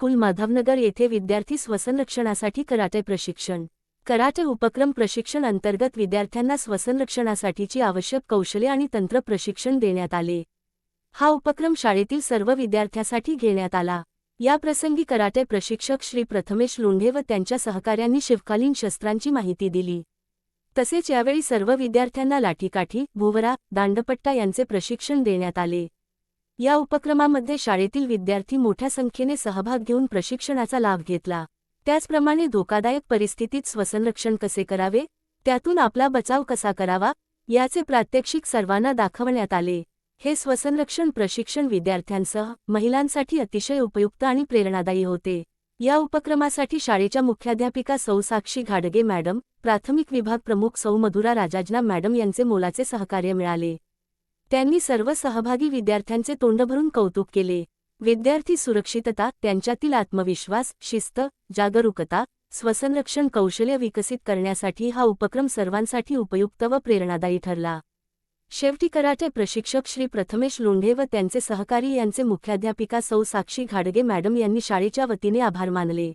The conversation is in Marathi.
स्कूल माधवनगर येथे विद्यार्थी श्वसनरक्षणासाठी कराटे प्रशिक्षण। कराटे उपक्रम प्रशिक्षण अंतर्गत विद्यार्थ्यांना श्वसनरक्षणासाठीची आवश्यक कौशल्ये आणि तंत्र प्रशिक्षण देण्यात आले। हा उपक्रम शाळेतील सर्व विद्यार्थ्यांसाठी घेण्यात आला। या प्रसंगी कराटे प्रशिक्षक श्री प्रथमेश लोंढे व त्यांच्या सहकाऱ्यांनी शिवकालीन शस्त्रांची माहिती दिली। तसेच यावेळी सर्व विद्यार्थ्यांना लाठीकाठी, भोवरा, दांडपट्टा यांचे प्रशिक्षण देण्यात आले। या उपक्रमामध्ये शाळेतील विद्यार्थी मोठ्या संख्येने सहभाग घेऊन प्रशिक्षणाचा लाभ घेतला। त्याचप्रमाणे धोकादायक परिस्थितीत श्वसनरक्षण कसे करावे, त्यातून आपला बचाव कसा करावा, याचे प्रात्यक्षिक सर्वांना दाखवण्यात आले। हे श्वसनरक्षण प्रशिक्षण विद्यार्थ्यांसह महिलांसाठी अतिशय उपयुक्त आणि प्रेरणादायी होते। या उपक्रमासाठी शाळेच्या मुख्याध्यापिका सौ साक्षी घाडगे मॅडम, प्राथमिक विभाग प्रमुख सौ मधुरा राजाजना मॅडम यांचे मोलाचे सहकार्य मिळाले। त्यांनी सर्व सहभागी विद्यार्थ्यांचे तोंड भरून कौतुक केले। विद्यार्थी सुरक्षितता, त्यांच्यातील आत्मविश्वास, शिस्त, जागरूकता, श्वसनरक्षण कौशल्य विकसित करण्यासाठी हा उपक्रम सर्वांसाठी उपयुक्त व प्रेरणादायी ठरला। शेवटी कराटे प्रशिक्षक श्री प्रथमेश लोंढे व त्यांचे सहकारी यांचे मुख्याध्यापिका सौ साक्षी घाडगे मॅडम यांनी शाळेच्या वतीने आभार मानले।